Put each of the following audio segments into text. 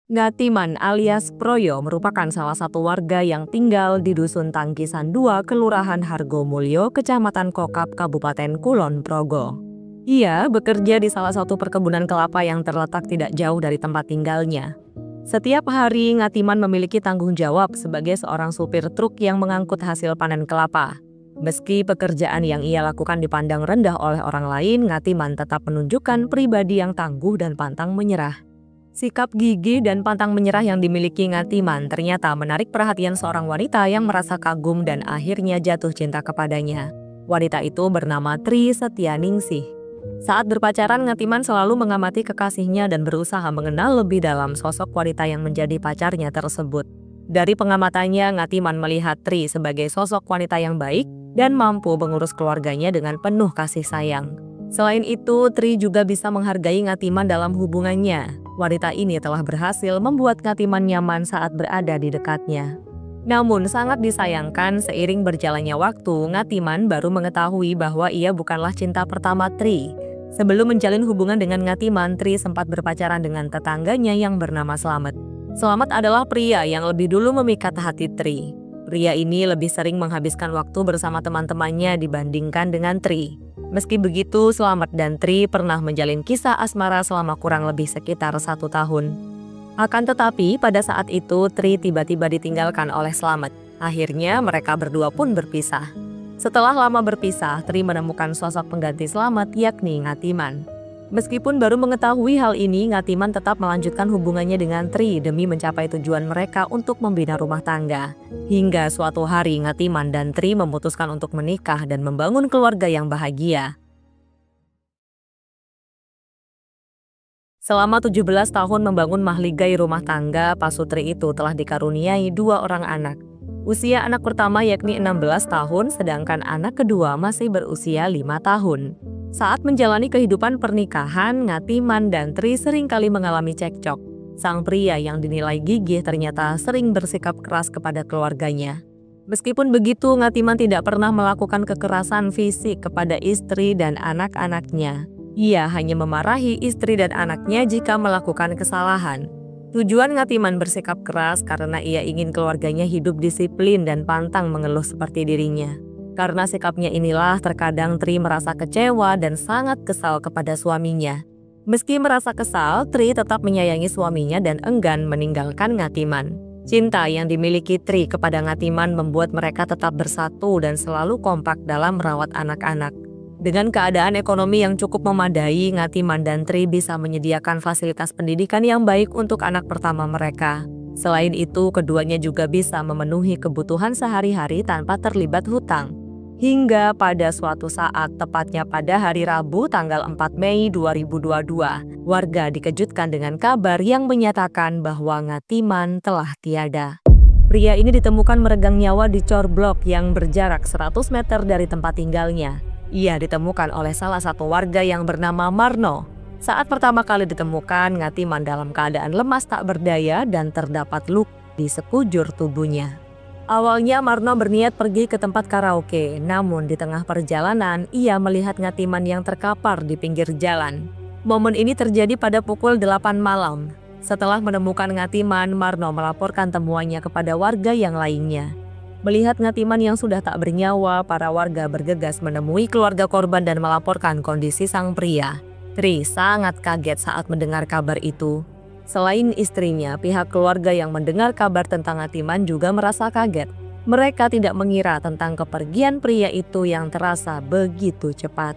Ngatiman alias Proyo merupakan salah satu warga yang tinggal di Dusun Tangkisan 2, Kelurahan Hargomulyo, Kecamatan Kokap, Kabupaten Kulon Progo. Ia bekerja di salah satu perkebunan kelapa yang terletak tidak jauh dari tempat tinggalnya. Setiap hari, Ngatiman memiliki tanggung jawab sebagai seorang supir truk yang mengangkut hasil panen kelapa. Meski pekerjaan yang ia lakukan dipandang rendah oleh orang lain, Ngatiman tetap menunjukkan pribadi yang tangguh dan pantang menyerah. Sikap gigih dan pantang menyerah yang dimiliki Ngatiman ternyata menarik perhatian seorang wanita yang merasa kagum dan akhirnya jatuh cinta kepadanya. Wanita itu bernama Tri Setianingsih. Saat berpacaran, Ngatiman selalu mengamati kekasihnya dan berusaha mengenal lebih dalam sosok wanita yang menjadi pacarnya tersebut. Dari pengamatannya, Ngatiman melihat Tri sebagai sosok wanita yang baik dan mampu mengurus keluarganya dengan penuh kasih sayang. Selain itu, Tri juga bisa menghargai Ngatiman dalam hubungannya. Wanita ini telah berhasil membuat Ngatiman nyaman saat berada di dekatnya. Namun sangat disayangkan, seiring berjalannya waktu, Ngatiman baru mengetahui bahwa ia bukanlah cinta pertama Tri. Sebelum menjalin hubungan dengan Ngatiman, Tri sempat berpacaran dengan tetangganya yang bernama Slamet. Slamet adalah pria yang lebih dulu memikat hati Tri. Pria ini lebih sering menghabiskan waktu bersama teman-temannya dibandingkan dengan Tri. Meski begitu, Slamet dan Tri pernah menjalin kisah asmara selama kurang lebih sekitar 1 tahun. Akan tetapi, pada saat itu Tri tiba-tiba ditinggalkan oleh Slamet. Akhirnya mereka berdua pun berpisah. Setelah lama berpisah, Tri menemukan sosok pengganti Slamet, yakni Ngatiman. Meskipun baru mengetahui hal ini, Ngatiman tetap melanjutkan hubungannya dengan Tri demi mencapai tujuan mereka untuk membina rumah tangga. Hingga suatu hari, Ngatiman dan Tri memutuskan untuk menikah dan membangun keluarga yang bahagia. Selama 17 tahun membangun mahligai rumah tangga, pasutri itu telah dikaruniai 2 orang anak. Usia anak pertama yakni 16 tahun, sedangkan anak kedua masih berusia 5 tahun. Saat menjalani kehidupan pernikahan, Ngatiman dan Tri seringkali mengalami cekcok. Sang pria yang dinilai gigih ternyata sering bersikap keras kepada keluarganya. Meskipun begitu, Ngatiman tidak pernah melakukan kekerasan fisik kepada istri dan anak-anaknya. Ia hanya memarahi istri dan anaknya jika melakukan kesalahan. Tujuan Ngatiman bersikap keras karena ia ingin keluarganya hidup disiplin dan pantang mengeluh seperti dirinya. Karena sikapnya inilah, terkadang Tri merasa kecewa dan sangat kesal kepada suaminya. Meski merasa kesal, Tri tetap menyayangi suaminya dan enggan meninggalkan Ngatiman. Cinta yang dimiliki Tri kepada Ngatiman membuat mereka tetap bersatu dan selalu kompak dalam merawat anak-anak. Dengan keadaan ekonomi yang cukup memadai, Ngatiman dan Tri bisa menyediakan fasilitas pendidikan yang baik untuk anak pertama mereka. Selain itu, keduanya juga bisa memenuhi kebutuhan sehari-hari tanpa terlibat hutang. Hingga pada suatu saat, tepatnya pada hari Rabu tanggal 4 Mei 2022, warga dikejutkan dengan kabar yang menyatakan bahwa Ngatiman telah tiada. Pria ini ditemukan meregang nyawa di cor blok yang berjarak 100 meter dari tempat tinggalnya. Ia ditemukan oleh salah satu warga yang bernama Marno. Saat pertama kali ditemukan, Ngatiman dalam keadaan lemas tak berdaya dan terdapat luka di sekujur tubuhnya. Awalnya Marno berniat pergi ke tempat karaoke, namun di tengah perjalanan ia melihat Ngatiman yang terkapar di pinggir jalan. Momen ini terjadi pada pukul 8 malam. Setelah menemukan Ngatiman, Marno melaporkan temuannya kepada warga yang lainnya. Melihat Ngatiman yang sudah tak bernyawa, para warga bergegas menemui keluarga korban dan melaporkan kondisi sang pria. Tri sangat kaget saat mendengar kabar itu. Selain istrinya, pihak keluarga yang mendengar kabar tentang Ngatiman juga merasa kaget. Mereka tidak mengira tentang kepergian pria itu yang terasa begitu cepat.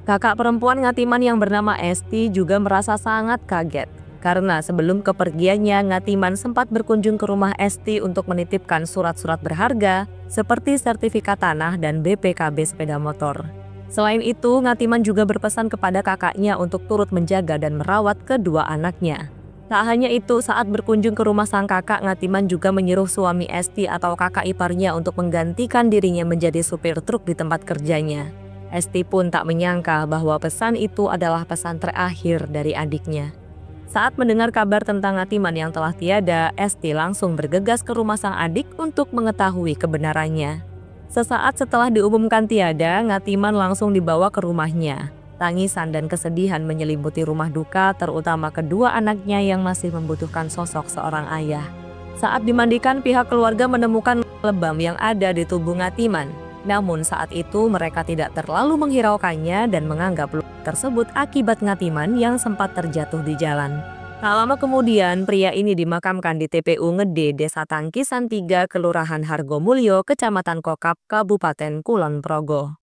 Kakak perempuan Ngatiman yang bernama Esti juga merasa sangat kaget. Karena sebelum kepergiannya, Ngatiman sempat berkunjung ke rumah Esti untuk menitipkan surat-surat berharga seperti sertifikat tanah dan BPKB sepeda motor. Selain itu, Ngatiman juga berpesan kepada kakaknya untuk turut menjaga dan merawat kedua anaknya. Tak hanya itu, saat berkunjung ke rumah sang kakak, Ngatiman juga menyuruh suami Esti atau kakak iparnya untuk menggantikan dirinya menjadi supir truk di tempat kerjanya. Esti pun tak menyangka bahwa pesan itu adalah pesan terakhir dari adiknya. Saat mendengar kabar tentang Ngatiman yang telah tiada, Esti langsung bergegas ke rumah sang adik untuk mengetahui kebenarannya. Sesaat setelah diumumkan tiada, Ngatiman langsung dibawa ke rumahnya. Tangisan dan kesedihan menyelimuti rumah duka, terutama kedua anaknya yang masih membutuhkan sosok seorang ayah. Saat dimandikan, pihak keluarga menemukan lebam yang ada di tubuh Ngatiman. Namun saat itu mereka tidak terlalu menghiraukannya dan menganggap luka tersebut akibat Ngatiman yang sempat terjatuh di jalan. Tak lama kemudian, pria ini dimakamkan di TPU Ngede, Desa Tangkisan 3, Kelurahan Hargomulyo, Kecamatan Kokap, Kabupaten Kulon Progo.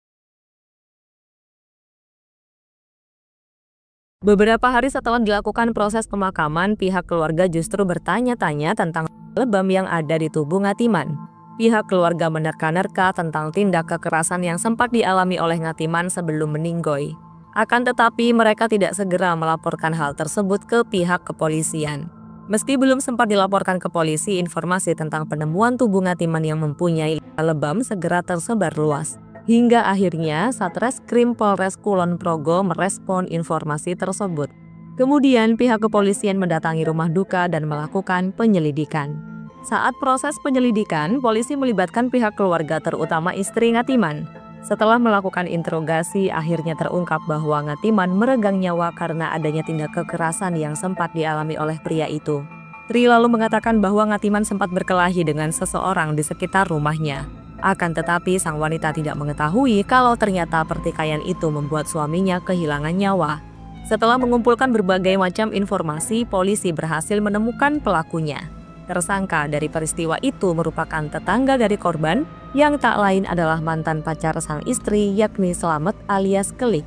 Beberapa hari setelah dilakukan proses pemakaman, pihak keluarga justru bertanya-tanya tentang lebam yang ada di tubuh Ngatiman. Pihak keluarga menerka-nerka tentang tindak kekerasan yang sempat dialami oleh Ngatiman sebelum meninggoy. Akan tetapi mereka tidak segera melaporkan hal tersebut ke pihak kepolisian. Meski belum sempat dilaporkan ke polisi, informasi tentang penemuan tubuh Ngatiman yang mempunyai lebam segera tersebar luas. Hingga akhirnya Satreskrim Polres Kulon Progo merespon informasi tersebut. Kemudian pihak kepolisian mendatangi rumah duka dan melakukan penyelidikan. Saat proses penyelidikan, polisi melibatkan pihak keluarga terutama istri Ngatiman. Setelah melakukan interogasi, akhirnya terungkap bahwa Ngatiman meregang nyawa karena adanya tindak kekerasan yang sempat dialami oleh pria itu. Tri lalu mengatakan bahwa Ngatiman sempat berkelahi dengan seseorang di sekitar rumahnya. Akan tetapi sang wanita tidak mengetahui kalau ternyata pertikaian itu membuat suaminya kehilangan nyawa. Setelah mengumpulkan berbagai macam informasi, polisi berhasil menemukan pelakunya. Tersangka dari peristiwa itu merupakan tetangga dari korban yang tak lain adalah mantan pacar sang istri, yakni Slamet alias Kelik.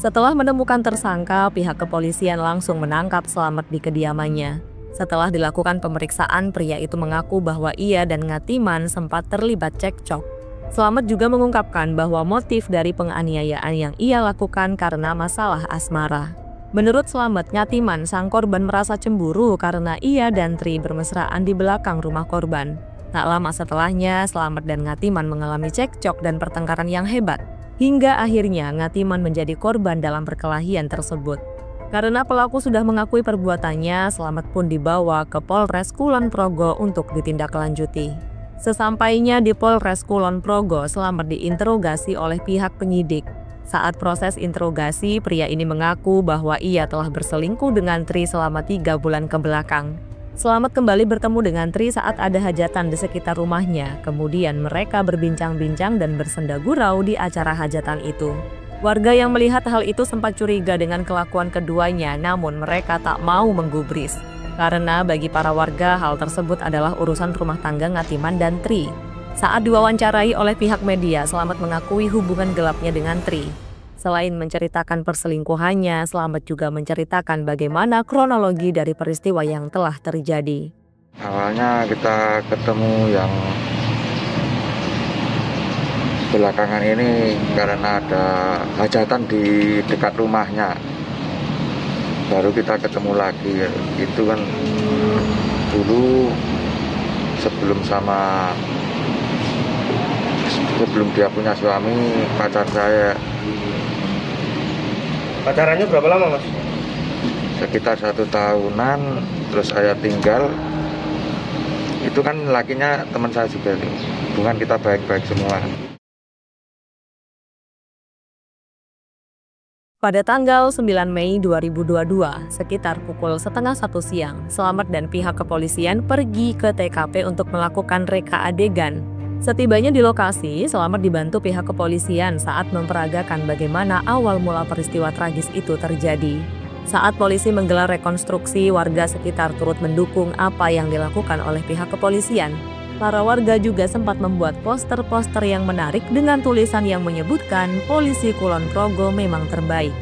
Setelah menemukan tersangka, pihak kepolisian langsung menangkap Slamet di kediamannya. Setelah dilakukan pemeriksaan, pria itu mengaku bahwa ia dan Ngatiman sempat terlibat cekcok. Slamet juga mengungkapkan bahwa motif dari penganiayaan yang ia lakukan karena masalah asmara. Menurut Slamet, Ngatiman sang korban merasa cemburu karena ia dan Tri bermesraan di belakang rumah korban. Tak lama setelahnya, Slamet dan Ngatiman mengalami cekcok dan pertengkaran yang hebat. Hingga akhirnya Ngatiman menjadi korban dalam perkelahian tersebut. Karena pelaku sudah mengakui perbuatannya, Slamet pun dibawa ke Polres Kulon Progo untuk ditindaklanjuti. Sesampainya di Polres Kulon Progo, Slamet diinterogasi oleh pihak penyidik. Saat proses interogasi, pria ini mengaku bahwa ia telah berselingkuh dengan Tri selama 3 bulan kebelakang. Slamet kembali bertemu dengan Tri saat ada hajatan di sekitar rumahnya. Kemudian mereka berbincang-bincang dan bersenda gurau di acara hajatan itu. Warga yang melihat hal itu sempat curiga dengan kelakuan keduanya, namun mereka tak mau menggubris. Karena bagi para warga hal tersebut adalah urusan rumah tangga Ngatiman dan Tri. Saat diwawancarai oleh pihak media, Slamet mengakui hubungan gelapnya dengan Tri. Selain menceritakan perselingkuhannya, Slamet juga menceritakan bagaimana kronologi dari peristiwa yang telah terjadi. Awalnya kita ketemu yang belakangan ini karena ada hajatan di dekat rumahnya. Baru kita ketemu lagi. Itu kan dulu sebelum dia punya suami, pacar saya. Pacarannya berapa lama, Mas? Sekitar 1 tahunan, terus saya tinggal. Itu kan lakinya teman saya juga, hubungan kita baik-baik semua. Pada tanggal 9 Mei 2022, sekitar pukul 12:30 siang, Slamet dan pihak kepolisian pergi ke TKP untuk melakukan reka adegan. Setibanya di lokasi, Slamet dibantu pihak kepolisian saat memperagakan bagaimana awal mula peristiwa tragis itu terjadi. Saat polisi menggelar rekonstruksi, warga sekitar turut mendukung apa yang dilakukan oleh pihak kepolisian. Para warga juga sempat membuat poster-poster yang menarik dengan tulisan yang menyebutkan polisi Kulon Progo memang terbaik.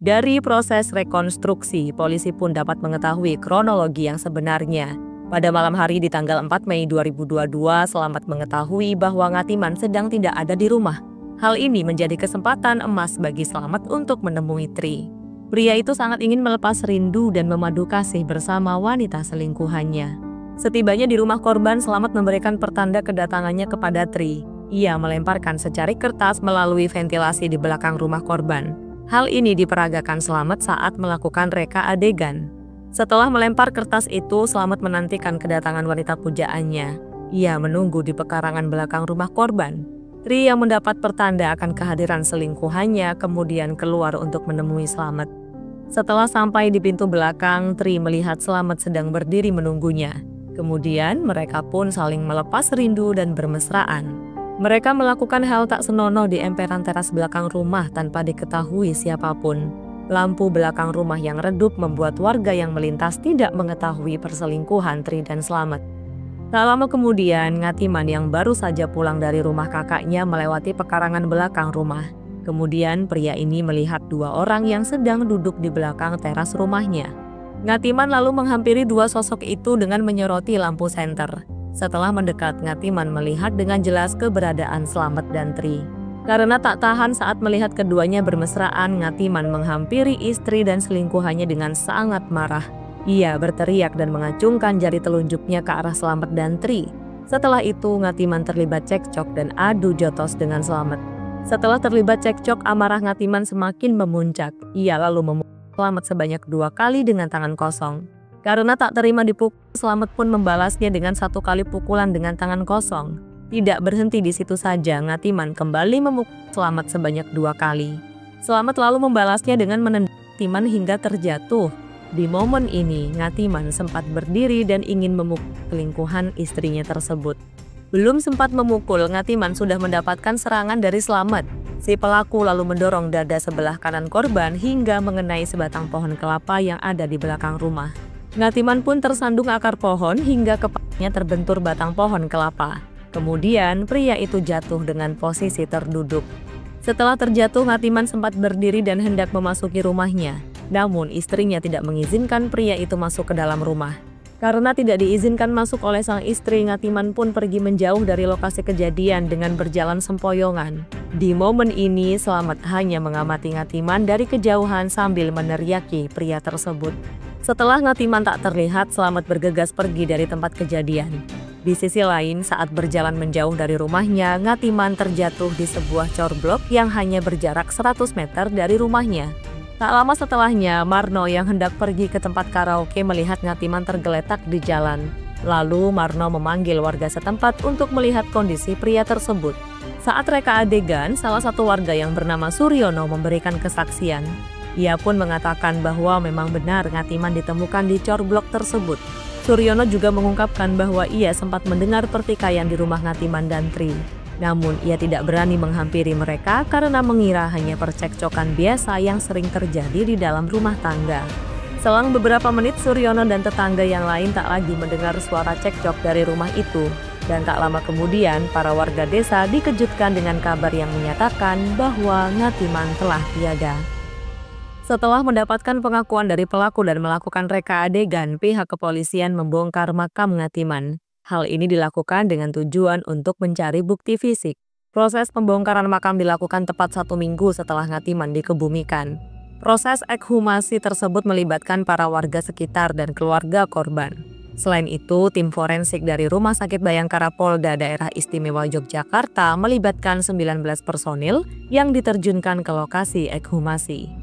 Dari proses rekonstruksi, polisi pun dapat mengetahui kronologi yang sebenarnya. Pada malam hari di tanggal 4 Mei 2022, Slamet mengetahui bahwa Ngatiman sedang tidak ada di rumah. Hal ini menjadi kesempatan emas bagi Slamet untuk menemui Tri. Pria itu sangat ingin melepas rindu dan memadu kasih bersama wanita selingkuhannya. Setibanya di rumah korban, Slamet memberikan pertanda kedatangannya kepada Tri. Ia melemparkan secari kertas melalui ventilasi di belakang rumah korban. Hal ini diperagakan Slamet saat melakukan reka adegan. Setelah melempar kertas itu, Slamet menantikan kedatangan wanita pujaannya. Ia menunggu di pekarangan belakang rumah korban. Tri yang mendapat pertanda akan kehadiran selingkuhannya kemudian keluar untuk menemui Slamet. Setelah sampai di pintu belakang, Tri melihat Slamet sedang berdiri menunggunya. Kemudian mereka pun saling melepas rindu dan bermesraan. Mereka melakukan hal tak senonoh di emperan teras belakang rumah tanpa diketahui siapapun. Lampu belakang rumah yang redup membuat warga yang melintas tidak mengetahui perselingkuhan Tri dan Slamet. Tak lama kemudian, Ngatiman yang baru saja pulang dari rumah kakaknya melewati pekarangan belakang rumah. Kemudian pria ini melihat dua orang yang sedang duduk di belakang teras rumahnya. Ngatiman lalu menghampiri dua sosok itu dengan menyoroti lampu senter. Setelah mendekat, Ngatiman melihat dengan jelas keberadaan Slamet dan Tri. Karena tak tahan saat melihat keduanya bermesraan, Ngatiman menghampiri istri dan selingkuhannya dengan sangat marah. Ia berteriak dan mengacungkan jari telunjuknya ke arah Slamet dan Tri. Setelah itu, Ngatiman terlibat cekcok dan adu jotos dengan Slamet. Setelah terlibat cekcok, amarah Ngatiman semakin memuncak. Ia lalu memukul Slamet sebanyak 2 kali dengan tangan kosong. Karena tak terima dipukul, Slamet pun membalasnya dengan 1 kali pukulan dengan tangan kosong. Tidak berhenti di situ saja, Ngatiman kembali memukul Slamet sebanyak 2 kali. Slamet lalu membalasnya dengan menendang Ngatiman hingga terjatuh. Di momen ini, Ngatiman sempat berdiri dan ingin memukul selingkuhan istrinya tersebut. Belum sempat memukul, Ngatiman sudah mendapatkan serangan dari Slamet. Si pelaku lalu mendorong dada sebelah kanan korban hingga mengenai sebatang pohon kelapa yang ada di belakang rumah. Ngatiman pun tersandung akar pohon hingga kepalanya terbentur batang pohon kelapa. Kemudian pria itu jatuh dengan posisi terduduk. Setelah terjatuh, Ngatiman sempat berdiri dan hendak memasuki rumahnya. Namun istrinya tidak mengizinkan pria itu masuk ke dalam rumah. Karena tidak diizinkan masuk oleh sang istri, Ngatiman pun pergi menjauh dari lokasi kejadian dengan berjalan sempoyongan. Di momen ini, Slamet hanya mengamati Ngatiman dari kejauhan sambil meneriaki pria tersebut. Setelah Ngatiman tak terlihat, Slamet bergegas pergi dari tempat kejadian. Di sisi lain, saat berjalan menjauh dari rumahnya, Ngatiman terjatuh di sebuah corblok yang hanya berjarak 100 meter dari rumahnya. Tak lama setelahnya, Marno yang hendak pergi ke tempat karaoke melihat Ngatiman tergeletak di jalan. Lalu Marno memanggil warga setempat untuk melihat kondisi pria tersebut. Saat reka adegan, salah satu warga yang bernama Suryono memberikan kesaksian. Ia pun mengatakan bahwa memang benar Ngatiman ditemukan di corblok tersebut. Suryono juga mengungkapkan bahwa ia sempat mendengar pertikaian di rumah Ngatiman dan Tri. Namun ia tidak berani menghampiri mereka karena mengira hanya percekcokan biasa yang sering terjadi di dalam rumah tangga. Selang beberapa menit, Suryono dan tetangga yang lain tak lagi mendengar suara cekcok dari rumah itu. Dan tak lama kemudian, para warga desa dikejutkan dengan kabar yang menyatakan bahwa Ngatiman telah tiada. Setelah mendapatkan pengakuan dari pelaku dan melakukan reka adegan, pihak kepolisian membongkar makam Ngatiman. Hal ini dilakukan dengan tujuan untuk mencari bukti fisik. Proses pembongkaran makam dilakukan tepat 1 minggu setelah Ngatiman dikebumikan. Proses ekshumasi tersebut melibatkan para warga sekitar dan keluarga korban. Selain itu, tim forensik dari Rumah Sakit Bayangkara Polda Daerah Istimewa Yogyakarta melibatkan 19 personil yang diterjunkan ke lokasi ekshumasi.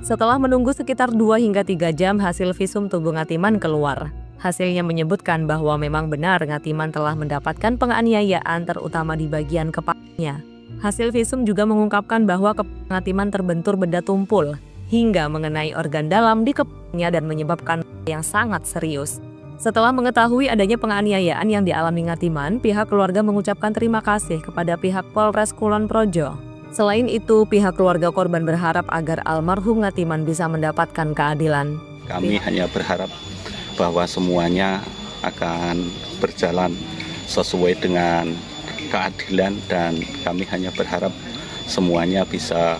Setelah menunggu sekitar 2 hingga 3 jam, hasil visum tubuh Ngatiman keluar. Hasilnya menyebutkan bahwa memang benar Ngatiman telah mendapatkan penganiayaan terutama di bagian kepalanya. Hasil visum juga mengungkapkan bahwa kepengatiman terbentur benda tumpul hingga mengenai organ dalam di kepalanya dan menyebabkan yang sangat serius. Setelah mengetahui adanya penganiayaan yang dialami Ngatiman, pihak keluarga mengucapkan terima kasih kepada pihak Polres Kulon Projo. Selain itu, pihak keluarga korban berharap agar almarhum Ngatiman bisa mendapatkan keadilan. Kami hanya berharap bahwa semuanya akan berjalan sesuai dengan keadilan dan kami hanya berharap semuanya bisa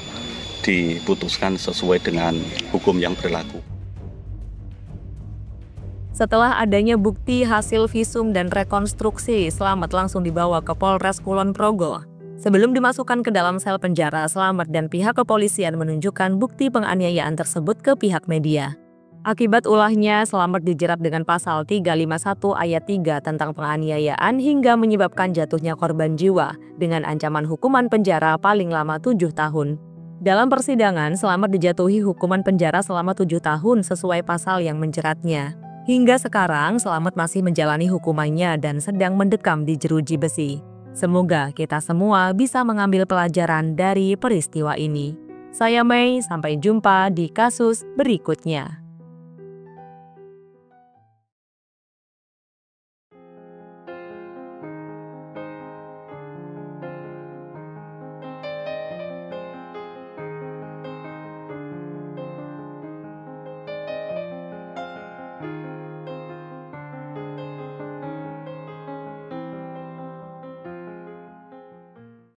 diputuskan sesuai dengan hukum yang berlaku. Setelah adanya bukti hasil visum dan rekonstruksi, Slamet langsung dibawa ke Polres Kulon Progo. Sebelum dimasukkan ke dalam sel penjara, Slamet dan pihak kepolisian menunjukkan bukti penganiayaan tersebut ke pihak media. Akibat ulahnya, Slamet dijerat dengan pasal 351 ayat 3 tentang penganiayaan hingga menyebabkan jatuhnya korban jiwa dengan ancaman hukuman penjara paling lama 7 tahun. Dalam persidangan, Slamet dijatuhi hukuman penjara selama 7 tahun sesuai pasal yang menjeratnya. Hingga sekarang, Slamet masih menjalani hukumannya dan sedang mendekam di jeruji besi. Semoga kita semua bisa mengambil pelajaran dari peristiwa ini. Saya Mei, sampai jumpa di kasus berikutnya.